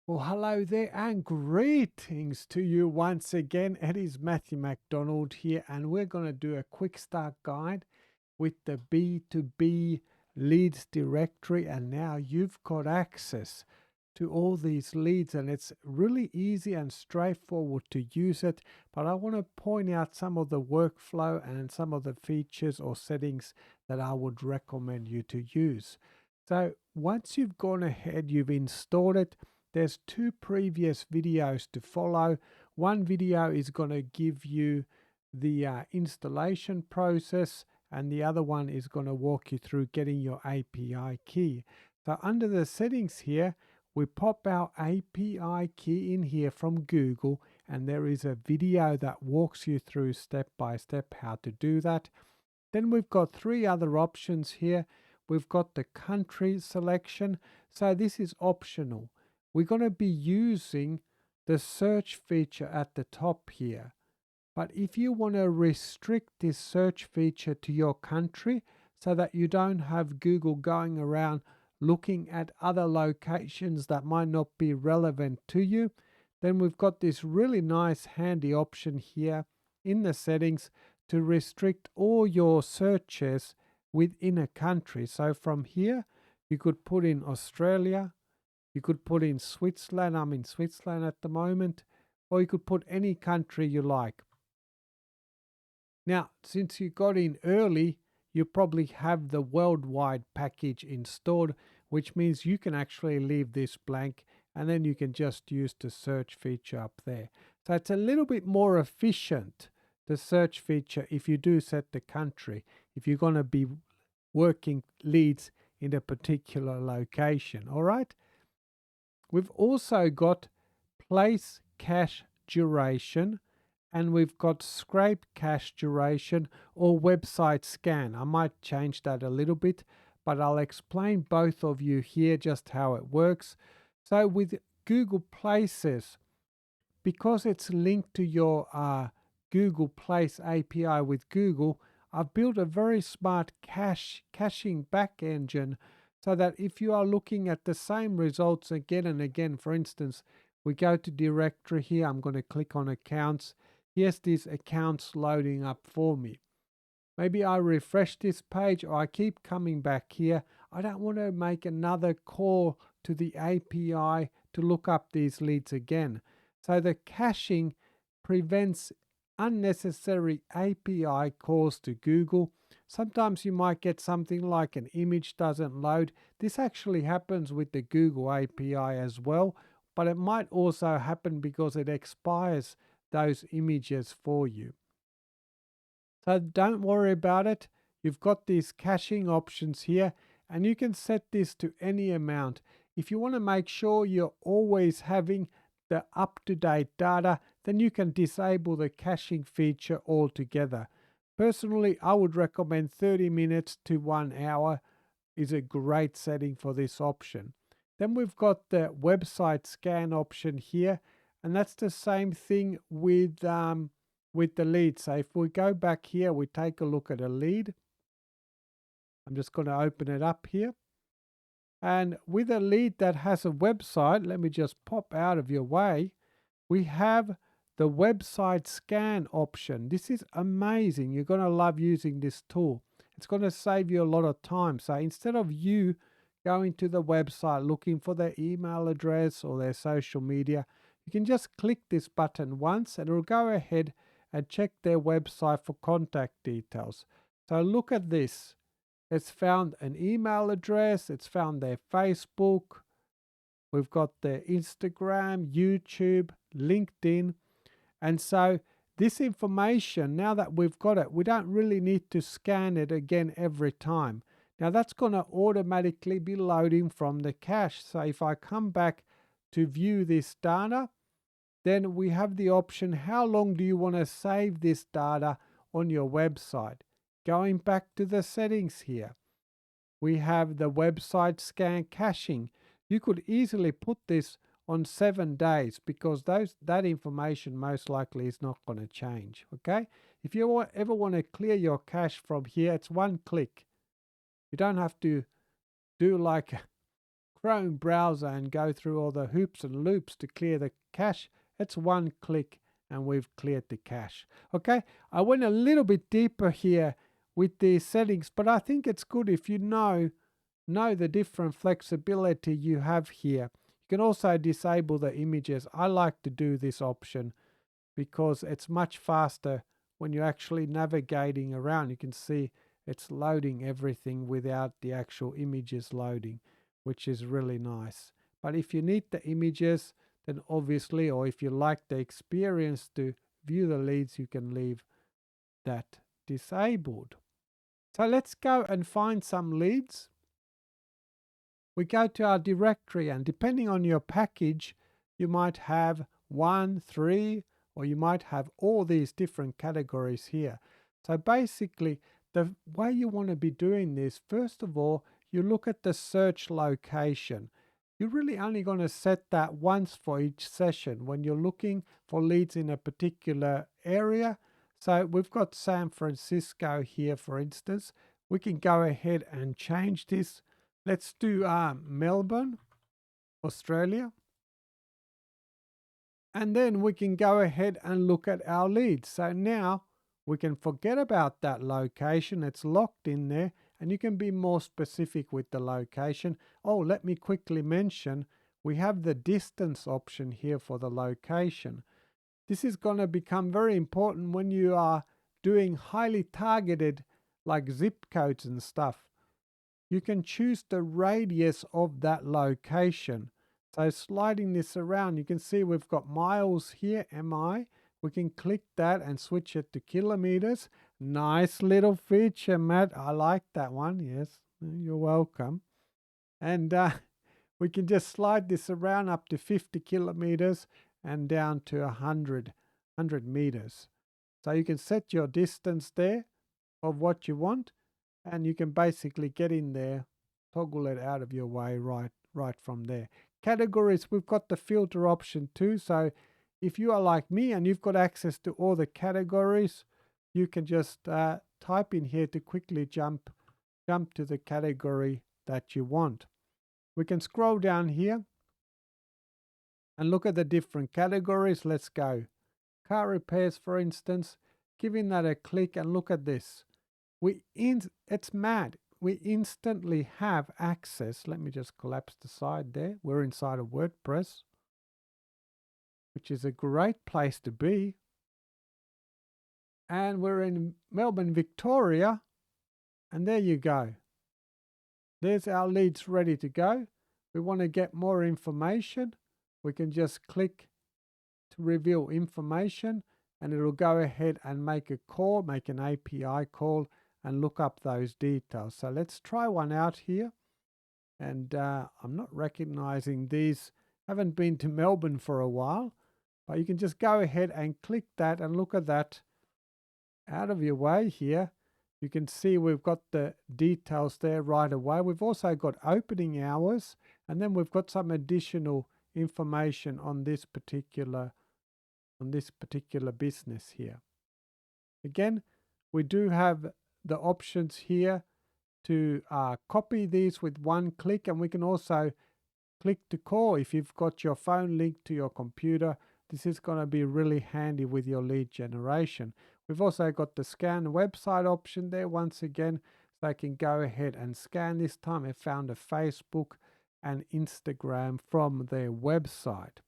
Well, hello there and greetings to you once again. It is Matthew McDonald here, and we're going to do a quick start guide with the B2B leads directory. And now you've got access to all these leads, and it's really easy and straightforward to use it. But I want to point out some of the workflow and some of the features or settings that I would recommend you to use. So once you've gone ahead, you've installed it. There's two previous videos to follow. One video is going to give you the installation process, and the other one is going to walk you through getting your API key. So under the settings here, we pop our API key in here from Google, and there is a video that walks you through step by step how to do that. Then we've got three other options here. We've got the country selection. So this is optional. We're going to be using the search feature at the top here. But if you want to restrict this search feature to your country so that you don't have Google going around looking at other locations that might not be relevant to you, then we've got this really nice handy option here in the settings to restrict all your searches within a country. So from here, you could put in Australia, you could put in Switzerland. I'm in Switzerland at the moment. Or you could put any country you like. Now, since you got in early, you probably have the worldwide package installed, which means you can actually leave this blank and then you can just use the search feature up there. So it's a little bit more efficient, the search feature, if you do set the country, if you're going to be working leads in a particular location. All right. We've also got place cache duration, and we've got scrape cache duration or website scan. I might change that a little bit, but I'll explain both of you here just how it works. So with Google Places, because it's linked to your Google Place API with Google, I've built a very smart caching back engine so that if you are looking at the same results again and again, for instance, we go to directory here, I'm going to click on accounts. Here's these accounts loading up for me. Maybe I refresh this page or I keep coming back here. I don't want to make another call to the API to look up these leads again. So the caching prevents unnecessary API calls to Google. Sometimes you might get something like an image doesn't load. This actually happens with the Google API as well, but it might also happen because it expires those images for you. So don't worry about it. You've got these caching options here, and you can set this to any amount. If you want to make sure you're always having the up-to-date data, then you can disable the caching feature altogether. Personally, I would recommend 30 minutes to 1 hour is a great setting for this option. Then we've got the website scan option here, and that's the same thing with the lead. So if we go back here, we take a look at a lead. I'm just going to open it up here. And with a lead that has a website, let me just pop out of your way. We have the website scan option. This is amazing. You're going to love using this tool. It's going to save you a lot of time. So instead of you going to the website looking for their email address or their social media, you can just click this button once and it'll go ahead and check their website for contact details. So look at this. It's found an email address. It's found their Facebook. We've got their Instagram, YouTube, LinkedIn. And so this information, now that we've got it, we don't really need to scan it again every time. Now that's going to automatically be loading from the cache. So if I come back to view this data, then we have the option, how long do you want to save this data on your website? Going back to the settings here, we have the website scan caching. You could easily put this on 7 days because that information most likely is not going to change. Okay, if you ever want to clear your cache from here, it's one click. You don't have to do like Chrome browser and go through all the hoops and loops to clear the cache, it's one click and we've cleared the cache. Okay, I went a little bit deeper here with these settings, but I think it's good if you know the different flexibility you have here. You can also disable the images. I like to do this option because it's much faster when you're actually navigating around. You can see it's loading everything without the actual images loading, which is really nice. But if you need the images, then obviously, or if you like the experience to view the leads, you can leave that disabled. So let's go and find some leads. We go to our directory, and depending on your package, you might have 1, 3, or you might have all these different categories here. So basically, the way you want to be doing this, first of all, you look at the search location. You're really only going to set that once for each session when you're looking for leads in a particular area. So we've got San Francisco here, for instance. We can go ahead and change this. Let's do Melbourne, Australia. And then we can go ahead and look at our leads. So now we can forget about that location. It's locked in there, and you can be more specific with the location. Oh, let me quickly mention, we have the distance option here for the location. This is going to become very important when you are doing highly targeted, like zip codes and stuff. You can choose the radius of that location. So sliding this around, you can see we've got miles here, MI. We can click that and switch it to kilometers. Nice little feature, Matt. I like that one. Yes, you're welcome. And we can just slide this around up to 50 kilometers and down to 100 meters. So you can set your distance there of what you want, and you can basically get in there, toggle it out of your way right from there. Categories, we've got the filter option too. So if you are like me and you've got access to all the categories, you can just type in here to quickly jump to the category that you want. We can scroll down here and look at the different categories. Let's go. Car repairs, for instance, giving that a click and look at this. It's mad. We instantly have access. Let me just collapse the side there. We're inside of WordPress, which is a great place to be. And we're in Melbourne, Victoria. And there you go. There's our leads ready to go. We want to get more information. We can just click to reveal information, and it'll go ahead and make a call, make an API call, and look up those details. So let's try one out here. And I'm not recognizing these. Haven't been to Melbourne for a while, but you can just go ahead and click that and look at that. Out of your way here, you can see we've got the details there right away. We've also got opening hours, and then we've got some additional information on this particular business here. Again, we do have the options here to copy these with one click, and we can also click to call if you've got your phone linked to your computer. This is going to be really handy with your lead generation. We've also got the scan website option there once again, so I can go ahead and scan. This time I found a Facebook and Instagram from their website.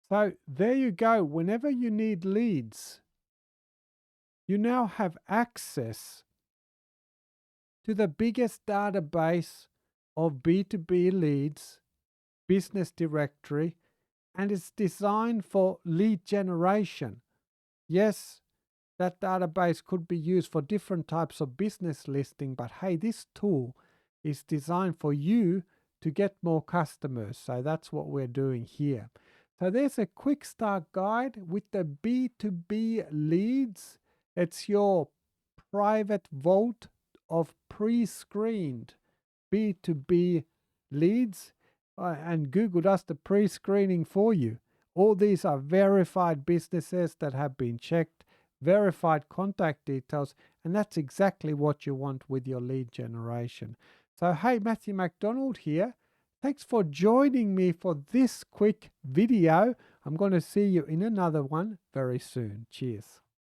So there you go. Whenever you need leads, you now have access to the biggest database of B2B leads, business directory, and it's designed for lead generation. Yes, that database could be used for different types of business listing, but hey, this tool is designed for you to get more customers. So that's what we're doing here. So there's a quick start guide with the B2B leads. It's your private vault of pre-screened B2B leads, and Google does the pre-screening for you. All these are verified businesses that have been checked, verified contact details, and that's exactly what you want with your lead generation. So hey, Matthew McDonald here. Thanks for joining me for this quick video. I'm going to see you in another one very soon. Cheers.